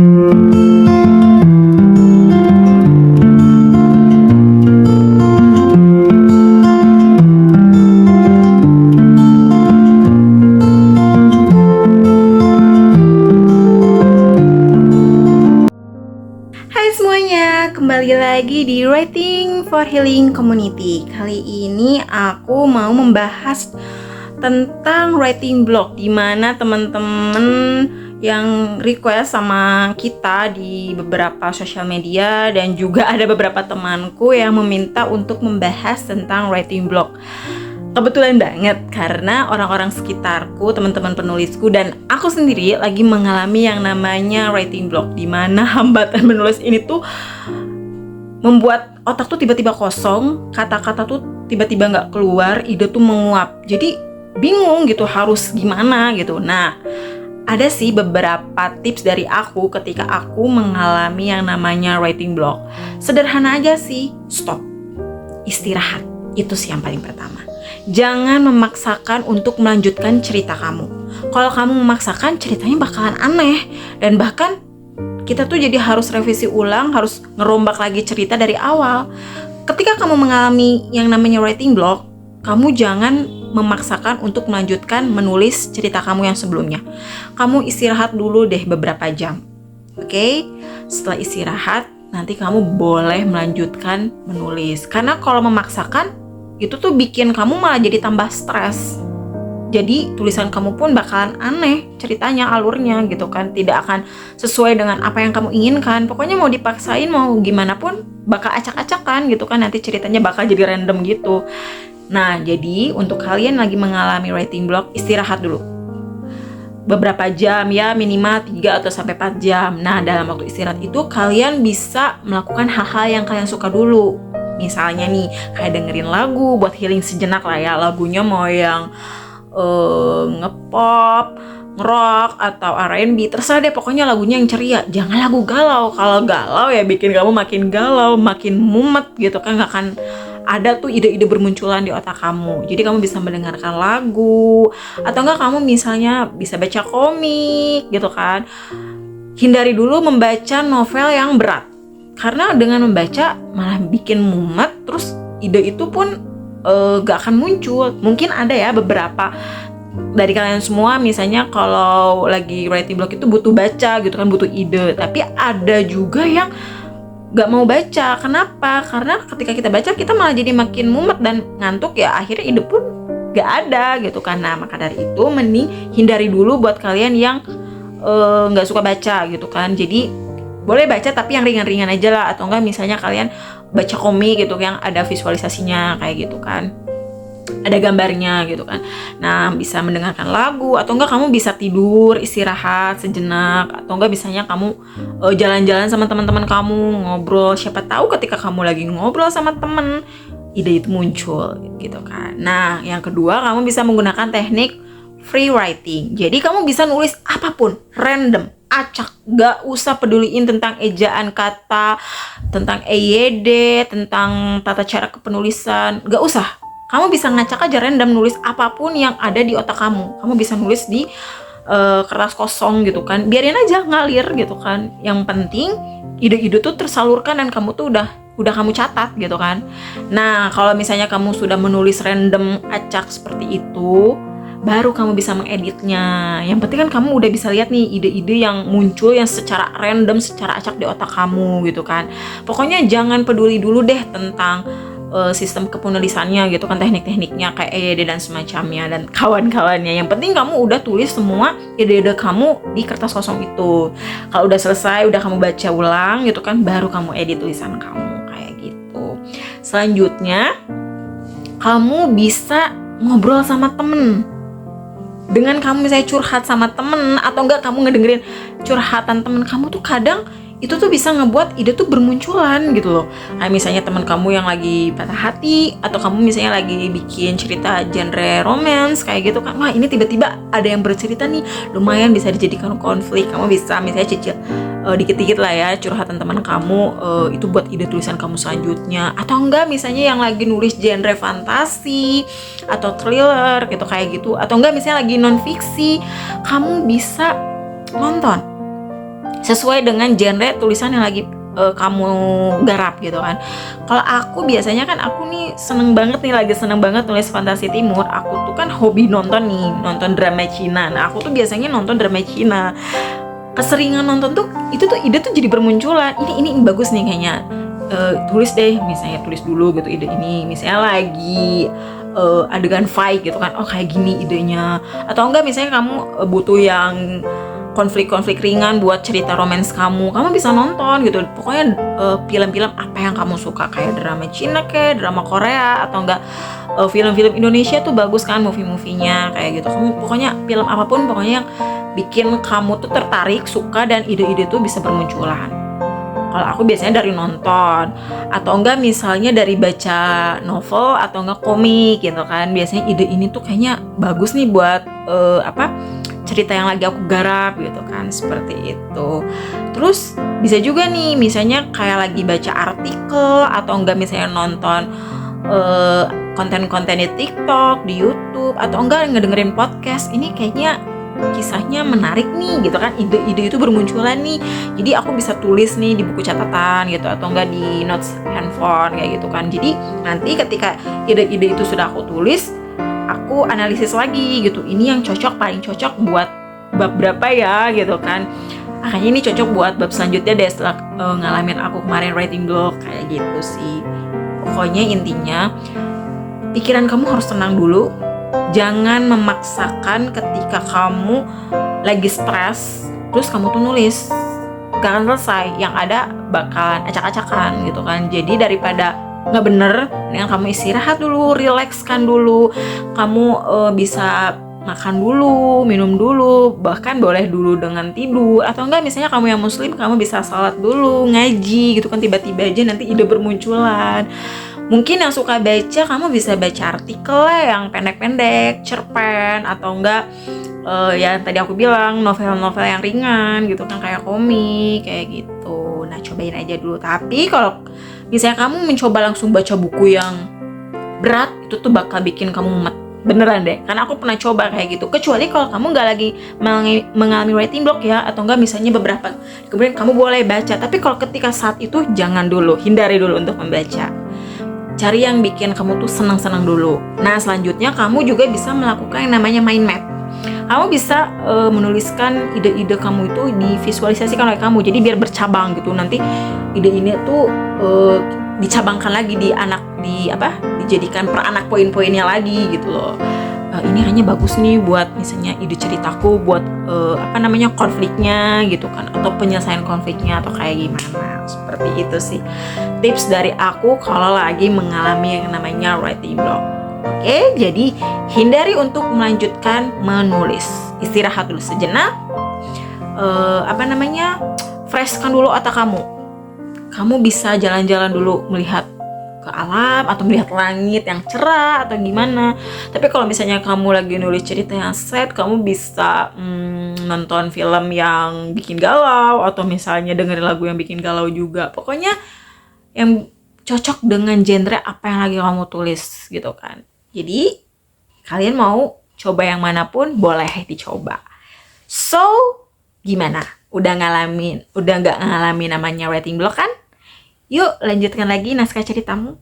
Kembali lagi di Writing for Healing Community. Kali ini aku mau membahas tentang writing blog, di mana teman-teman yang request sama kita di beberapa sosial media, dan juga ada beberapa temanku yang meminta untuk membahas tentang writing blog. Kebetulan banget karena orang-orang sekitarku, teman-teman penulisku, dan aku sendiri lagi mengalami yang namanya writing block, di mana hambatan menulis ini tuh membuat otak tuh tiba-tiba kosong, kata-kata tuh tiba-tiba nggak keluar, ide tuh menguap. Jadi bingung gitu harus gimana gitu. Nah, ada sih beberapa tips dari aku ketika aku mengalami yang namanya writing block. Sederhana aja sih, stop, istirahat. Itu sih yang paling pertama. Jangan memaksakan untuk melanjutkan cerita kamu. Kalau kamu memaksakan, ceritanya bakalan aneh. Dan bahkan kita tuh jadi harus revisi ulang, harus ngerombak lagi cerita dari awal. Ketika kamu mengalami yang namanya writing block, kamu jangan memaksakan untuk melanjutkan menulis cerita kamu yang sebelumnya. Kamu istirahat dulu deh beberapa jam. Oke? Setelah istirahat, nanti kamu boleh melanjutkan menulis. Karena kalau memaksakan, itu tuh bikin kamu malah jadi tambah stres. Jadi tulisan kamu pun bakalan aneh ceritanya, alurnya gitu kan. Tidak akan sesuai dengan apa yang kamu inginkan. Pokoknya mau dipaksain, mau gimana pun bakal acak-acakan gitu kan. Nanti ceritanya bakal jadi random gitu. Nah, jadi untuk kalian lagi mengalami writing block, istirahat dulu. Beberapa jam ya, minimal 3 atau sampai 4 jam. Nah, dalam waktu istirahat itu kalian bisa melakukan hal-hal yang kalian suka dulu. Misalnya nih, kayak dengerin lagu buat healing sejenak lah ya. Lagunya mau yang ngepop, ngerock, atau R&B, terserah deh, pokoknya lagunya yang ceria. Jangan lagu galau. Kalau galau ya bikin kamu makin galau, makin mumet gitu kan. Gak akan ada tuh ide-ide bermunculan di otak kamu. Jadi kamu bisa mendengarkan lagu, atau enggak kamu misalnya bisa baca komik gitu kan. Hindari dulu membaca novel yang berat, karena dengan membaca malah bikin mumet, terus ide itu pun gak akan muncul. Mungkin ada ya beberapa dari kalian semua, misalnya kalau lagi writing block itu butuh baca gitu kan, butuh ide. Tapi ada juga yang gak mau baca. Kenapa? Karena ketika kita baca, kita malah jadi makin mumet dan ngantuk ya, akhirnya ide pun gak ada gitu kan. Nah, maka dari itu mending hindari dulu buat kalian yang gak suka baca gitu kan. Jadi boleh baca tapi yang ringan-ringan aja lah. Atau enggak misalnya kalian baca komik gitu yang ada visualisasinya kayak gitu kan, ada gambarnya gitu kan. Nah, bisa mendengarkan lagu, atau enggak kamu bisa tidur, istirahat sejenak, atau enggak misalnya kamu jalan-jalan sama teman-teman kamu, ngobrol. Siapa tahu ketika kamu lagi ngobrol sama temen, ide itu muncul gitu kan. Nah, yang kedua, kamu bisa menggunakan teknik free writing. Jadi kamu bisa nulis apapun, random, acak, gak usah peduliin tentang ejaan kata, tentang EYD, tentang tata cara kepenulisan, gak usah. Kamu bisa ngacak aja, random, nulis apapun yang ada di otak kamu. Kamu bisa nulis di kertas kosong gitu kan, biarin aja ngalir gitu kan. Yang penting ide-ide tuh tersalurkan dan kamu tuh udah kamu catat gitu kan. Nah, kalau misalnya kamu sudah menulis random, acak seperti itu, baru kamu bisa mengeditnya. Yang penting kan kamu udah bisa lihat nih ide-ide yang muncul yang secara random, secara acak di otak kamu gitu kan. Pokoknya jangan peduli dulu deh tentang sistem kepenulisannya gitu kan, teknik-tekniknya kayak EYD dan semacamnya dan kawan-kawannya. Yang penting kamu udah tulis semua ide-ide kamu di kertas kosong itu. Kalau udah selesai, udah kamu baca ulang gitu kan, baru kamu edit tulisan kamu kayak gitu. Selanjutnya, kamu bisa ngobrol sama temen. Dengan kamu misalnya curhat sama temen, atau enggak kamu ngedengerin curhatan temen kamu tuh, kadang itu tuh bisa ngebuat ide tuh bermunculan gitu loh. Kayak misalnya teman kamu yang lagi patah hati, atau kamu misalnya lagi bikin cerita genre romance kayak gitu kan. Wah, ini tiba-tiba ada yang bercerita nih, lumayan bisa dijadikan konflik. Kamu bisa misalnya cicil dikit-dikit lah ya curhatan teman kamu, itu buat ide tulisan kamu selanjutnya. Atau enggak misalnya yang lagi nulis genre fantasi atau thriller gitu kayak gitu. Atau enggak misalnya lagi non fiksi, kamu bisa nonton sesuai dengan genre tulisan yang lagi kamu garap gitu kan. Kalau aku biasanya kan aku nih lagi seneng banget nulis fantasi timur. Aku tuh kan hobi nonton drama Cina. Nah, aku tuh biasanya nonton drama Cina. Keseringan nonton tuh itu tuh ide tuh jadi bermunculan. Ini bagus nih kayaknya. Tulis deh, misalnya tulis dulu gitu ide ini. Misalnya lagi adegan fight gitu kan. Oh, kayak gini idenya. Atau enggak misalnya kamu butuh yang konflik-konflik ringan buat cerita romance kamu bisa nonton gitu. Pokoknya film-film apa yang kamu suka, kayak drama Cina kayak drama Korea, atau enggak film-film Indonesia tuh bagus kan movie-movie-nya kayak gitu. Kamu pokoknya film apapun pokoknya yang bikin kamu tuh tertarik, suka, dan ide-ide tuh bisa bermunculan. Kalau aku biasanya dari nonton, atau enggak misalnya dari baca novel atau enggak komik gitu kan. Biasanya ide ini tuh kayaknya bagus nih buat cerita yang lagi aku garap gitu kan, seperti itu. Terus bisa juga nih misalnya kayak lagi baca artikel, atau enggak misalnya nonton konten-konten di TikTok, di YouTube, atau enggak ngedengerin podcast. Ini kayaknya kisahnya menarik nih gitu kan, ide-ide itu bermunculan nih, jadi aku bisa tulis nih di buku catatan gitu, atau enggak di notes handphone kayak gitu kan. Jadi nanti ketika ide-ide itu sudah aku tulis, aku analisis lagi gitu, ini yang paling cocok buat bab berapa ya gitu kan. Kayaknya ini cocok buat bab selanjutnya deh setelah ngalamin aku kemarin writing block kayak gitu sih. Pokoknya intinya pikiran kamu harus tenang dulu. Jangan memaksakan ketika kamu lagi stres terus kamu tuh nulis, gak akan selesai, yang ada bakalan acak-acakan gitu kan. Jadi daripada nggak bener, dengan kamu istirahat dulu, rilekskan dulu, kamu bisa makan dulu, minum dulu, bahkan boleh dulu dengan tidur, atau enggak misalnya kamu yang muslim, kamu bisa salat dulu, ngaji gitu kan. Tiba-tiba aja nanti ide bermunculan. Mungkin yang suka baca, kamu bisa baca artikel yang pendek-pendek, cerpen, atau enggak ya tadi aku bilang novel-novel yang ringan gitu kan, kayak komik kayak gitu. Nah, cobain aja dulu. Tapi kalau misalnya kamu mencoba langsung baca buku yang berat, itu tuh bakal bikin kamu mumet. Beneran deh, karena aku pernah coba kayak gitu. Kecuali kalau kamu nggak lagi mengalami writing block ya, atau enggak misalnya beberapa, kemudian kamu boleh baca. Tapi kalau ketika saat itu, jangan dulu, hindari dulu untuk membaca. Cari yang bikin kamu tuh senang-senang dulu. Nah, selanjutnya kamu juga bisa melakukan yang namanya mind map. Kamu bisa menuliskan ide-ide kamu itu, divisualisasikan oleh kamu. Jadi biar bercabang gitu. Nanti ide ini tuh dicabangkan lagi dijadikan per anak poin-poinnya lagi gitu loh. Ini hanya bagus nih buat misalnya ide ceritaku buat konfliknya gitu kan, atau penyelesaian konfliknya, atau kayak gimana. Seperti itu sih tips dari aku kalau lagi mengalami yang namanya writing block. Oke, jadi hindari untuk melanjutkan menulis. Istirahat dulu sejenak. Freshkan dulu otak kamu. Kamu bisa jalan-jalan dulu, melihat ke alam atau melihat langit yang cerah atau gimana. Tapi kalau misalnya kamu lagi nulis cerita yang sad, kamu bisa nonton film yang bikin galau, atau misalnya dengerin lagu yang bikin galau juga. Pokoknya yang cocok dengan genre apa yang lagi kamu tulis gitu kan. Jadi kalian mau coba yang manapun boleh dicoba. So, gimana? Udah nggak ngalamin namanya writing block kan? Yuk lanjutkan lagi naskah ceritamu.